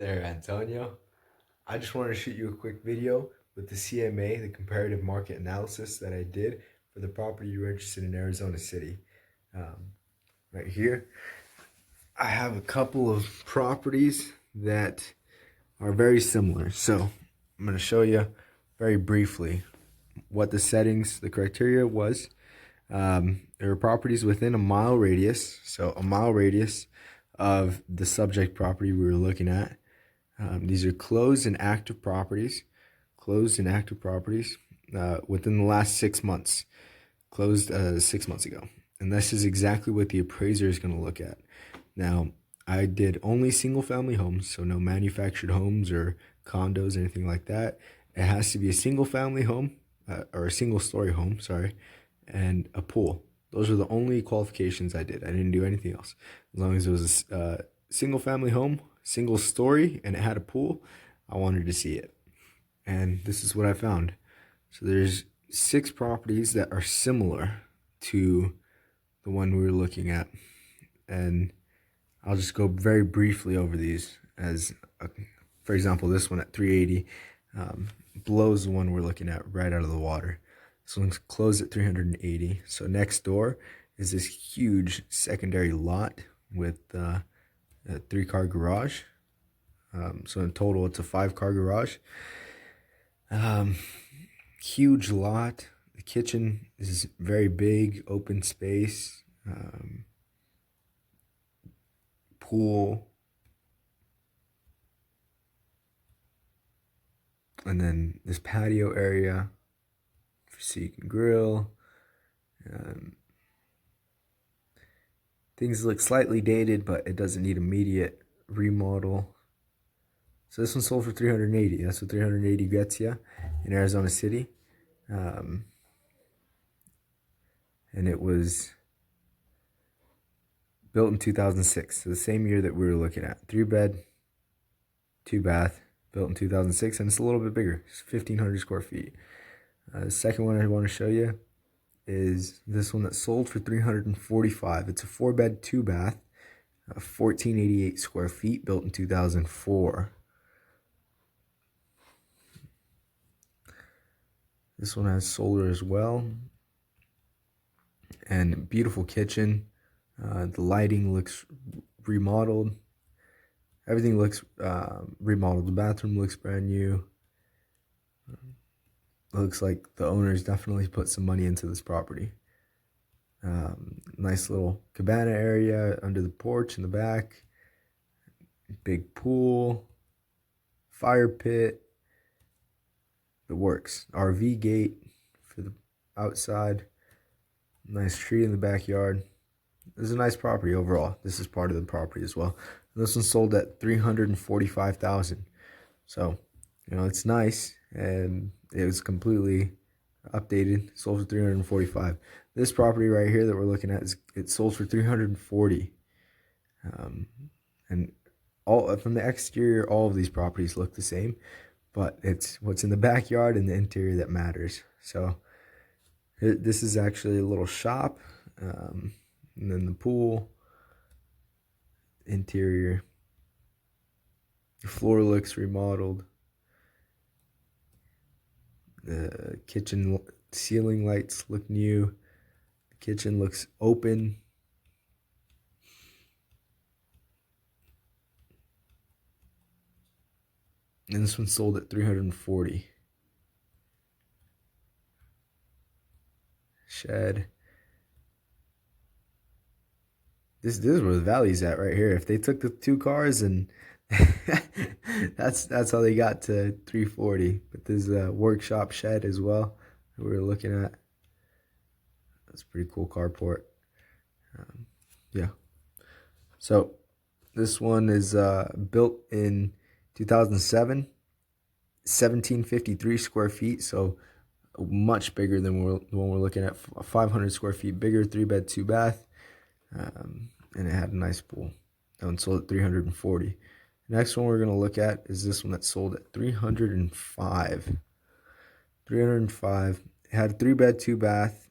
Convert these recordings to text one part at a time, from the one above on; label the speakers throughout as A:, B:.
A: There, Antonio. I just wanted to shoot you a quick video with the CMA, the comparative market analysis that I did for the property you were interested in Arizona City. Um, right here, I have a couple of properties that are very similar. So I'm going to show you very briefly what the settings, the criteria was. There were properties within a mile radius, so a mile radius of the subject property we were looking at. These are closed and active properties, within the last 6 months, closed 6 months ago. And this is exactly what the appraiser is going to look at. Now, I did only single family homes, so no manufactured homes or condos, anything like that. It has to be a single family home, or a single story home, sorry, and a pool. Those are the only qualifications I did. I didn't do anything else. As long as it was a single family home, single story, and it had a pool, I wanted to see it. And this is what I found. So there's 6 properties that are similar to the one we were looking at. And I'll just go very briefly over these for example, this one at 380 blows the one we're looking at right out of the water. This one's closed at 380. So next door is this huge secondary lot with a 3-car garage. So in total, it's a 5-car garage. Huge lot. The kitchen is very big, open space. Pool. And then this patio area so you can grill. Things look slightly dated, but it doesn't need immediate remodel. So this one sold for 380. That's what 380 gets you in Arizona City. And it was built in 2006, so the same year that we were looking at. 3-bed, 2-bath, built in 2006, and it's a little bit bigger. It's 1,500 square feet. The second one I want to show you is this one that sold for 345. It's a 4-bed, 2-bath, 1,488 square feet, built in 2004. This one has solar as well, and beautiful kitchen. The lighting looks remodeled. Everything looks remodeled. The bathroom looks brand new. Looks like the owners definitely put some money into this property. Nice little cabana area under the porch in the back. Big pool. Fire pit. The works. RV gate for the outside. Nice tree in the backyard. This is a nice property overall. This is part of the property as well. And this one sold at $345,000. So, it's nice, and it was completely updated. Sold for 345. This property right here that we're looking at it sold for 340. And all from the exterior, all of these properties look the same, but it's what's in the backyard and the interior that matters. So this is actually a little shop, and then the pool, interior. The floor looks remodeled. The kitchen ceiling lights look new. The kitchen looks open. And this one sold at 340. Shed. This is where the value's at right here. If they took the 2 cars, and that's how they got to 340. But there's a workshop shed as well that we were looking at. That's a pretty cool carport. Yeah. So this one is built in 2007, 1,753 square feet. So much bigger than the one we're looking at. 500 square feet bigger, 3-bed, 2-bath. And it had a nice pool. That one sold at 340. The next one we're going to look at is this one that sold at 305. 305. It had a 3-bed, 2-bath,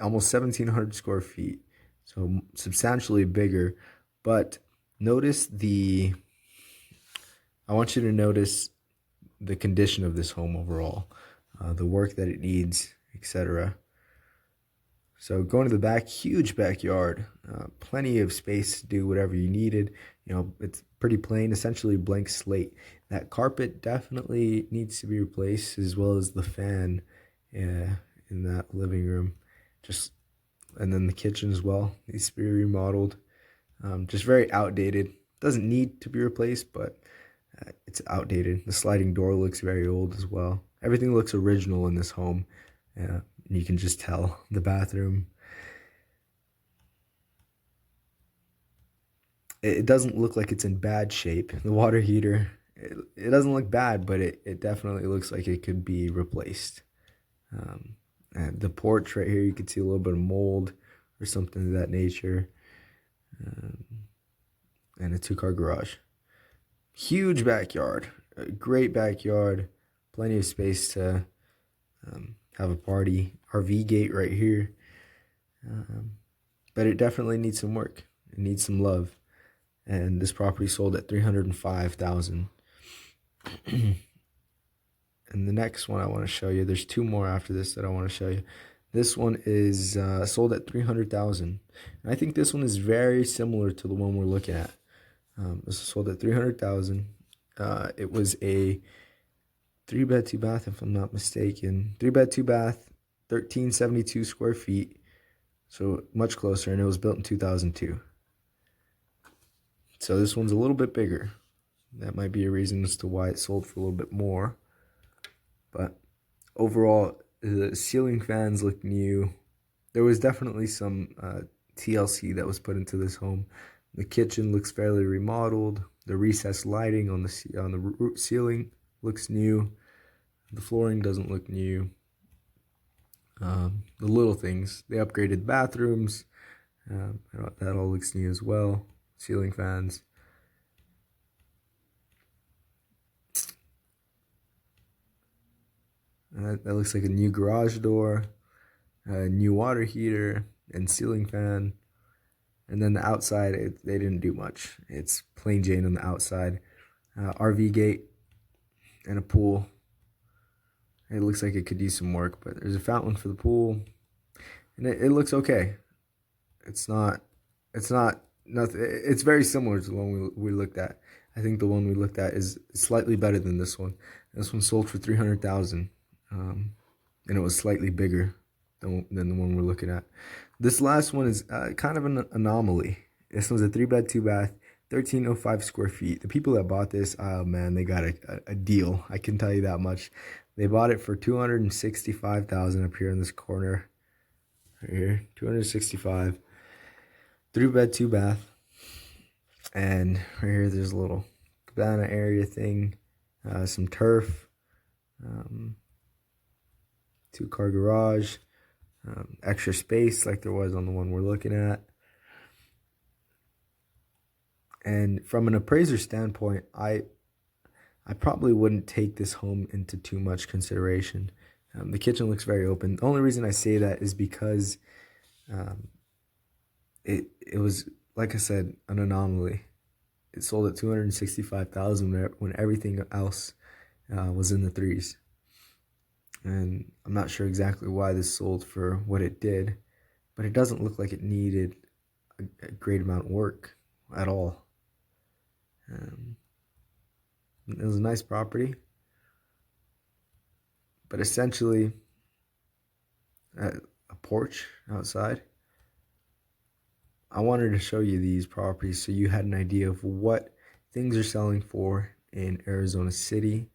A: almost 1,700 square feet. So substantially bigger. But notice the I want you to notice the condition of this home overall, the work that it needs, etc. So going to the back, huge backyard, plenty of space to do whatever you needed. You know, it's pretty plain, essentially blank slate. That carpet definitely needs to be replaced, as well as the fan in that living room. Just and then the kitchen as well needs to be remodeled. Just very outdated. Doesn't need to be replaced, but it's outdated. The sliding door looks very old as well. Everything looks original in this home. You can just tell. The bathroom, it doesn't look like it's in bad shape. The water heater, it doesn't look bad, but it definitely looks like it could be replaced. And the porch right here, you can see a little bit of mold or something of that nature. And a 2-car garage. Huge backyard, a great backyard, plenty of space to have a party. RV gate right here. But it definitely needs some work. It needs some love. And this property sold at $305,000. And the next one I want to show you, there's 2 more after this that I want to show you. This one is sold at $300,000. And I think this one is very similar to the one we're looking at. This was sold at $300,000. It was a 3-bed, 2-bath, if I'm not mistaken. 3-bed, 2-bath, 1,372 square feet. So much closer, and it was built in 2002. So this one's a little bit bigger. That might be a reason as to why it sold for a little bit more. But overall, the ceiling fans look new. There was definitely some TLC that was put into this home. The kitchen looks fairly remodeled. The recessed lighting on the ceiling looks new. The flooring doesn't look new. The little things. They upgraded bathrooms. That all looks new as well. Ceiling fans. That looks like a new garage door, a new water heater, and ceiling fan. And then the outside, they didn't do much. It's plain Jane on the outside. RV gate and a pool. It looks like it could use some work, but there's a fountain for the pool. And it looks okay. It's not nothing. It's very similar to the one we looked at. I think the one we looked at is slightly better than this one. This one sold for $300,000. And it was slightly bigger than the one we're looking at. This last one is kind of an anomaly. This one's a 3-bed, 2-bath, 1,305 square feet. The people that bought this, oh man, they got a deal. I can tell you that much. They bought it for $265,000 up here in this corner. Right here, $265,000. 3-bed, 2-bath. And right here, there's a little cabana area thing, some turf. 2-car garage, extra space like there was on the one we're looking at. And from an appraiser standpoint, I probably wouldn't take this home into too much consideration. The kitchen looks very open. The only reason I say that is because it was, like I said, an anomaly. It sold at $265,000 when everything else was in the threes. And I'm not sure exactly why this sold for what it did, but it doesn't look like it needed a great amount of work at all. It was a nice property, but essentially a porch outside. I wanted to show you these properties so you had an idea of what things are selling for in Arizona City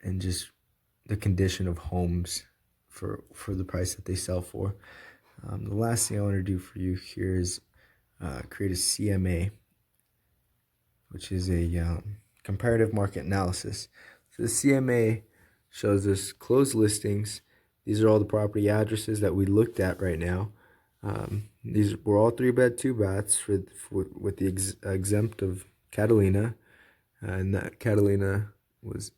A: and just the condition of homes for the price that they sell for. The last thing I want to do for you here is create a CMA, which is a comparative market analysis. So the CMA shows us closed listings. These are all the property addresses that we looked at right now. These were all 3-bed, 2-baths with the exempt of Catalina, and that Catalina was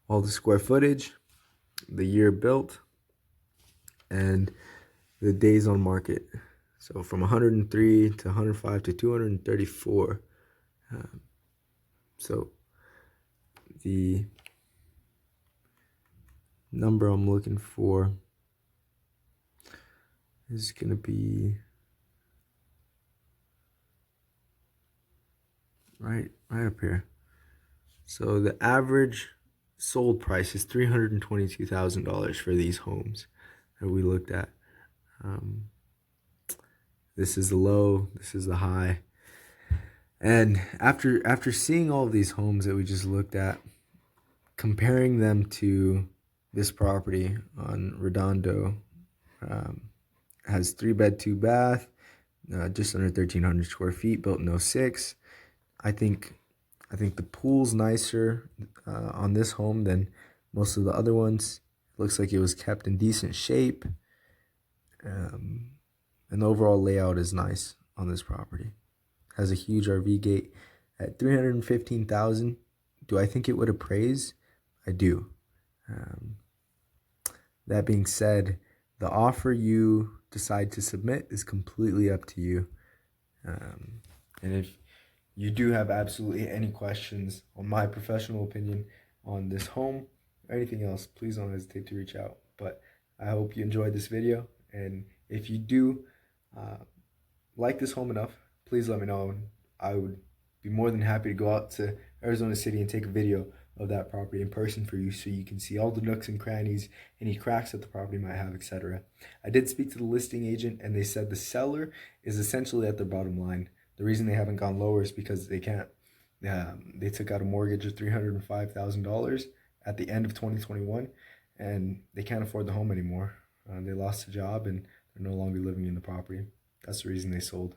A: all the square footage, the year built, and the days on market. So from 103 to 105 to 234. So the number I'm looking for is going to be right up here. So the average sold price is $322,000 for these homes that we looked at. This is the low, this is the high. And after seeing all of these homes that we just looked at, comparing them to this property on Redondo, has 3-bed, 2-bath, just under 1,300 square feet, built in '06. I think the pool's nicer on this home than most of the other ones. It looks like it was kept in decent shape. And the overall layout is nice on this property. Has a huge RV gate at $315,000. Do I think it would appraise? I do. That being said, the offer you decide to submit is completely up to you. And if you do have absolutely any questions on my professional opinion on this home or anything else, please don't hesitate to reach out. But I hope you enjoyed this video, and if you do like this home enough, please let me know. I would be more than happy to go out to Arizona City and take a video of that property in person for you, so you can see all the nooks and crannies, any cracks that the property might have, etc. I did speak to the listing agent, and they said the seller is essentially at their bottom line. The reason they haven't gone lower is because they can't. They took out a mortgage of $305,000 at the end of 2021, and they can't afford the home anymore. They lost a job, and they're no longer living in the property. That's the reason they sold.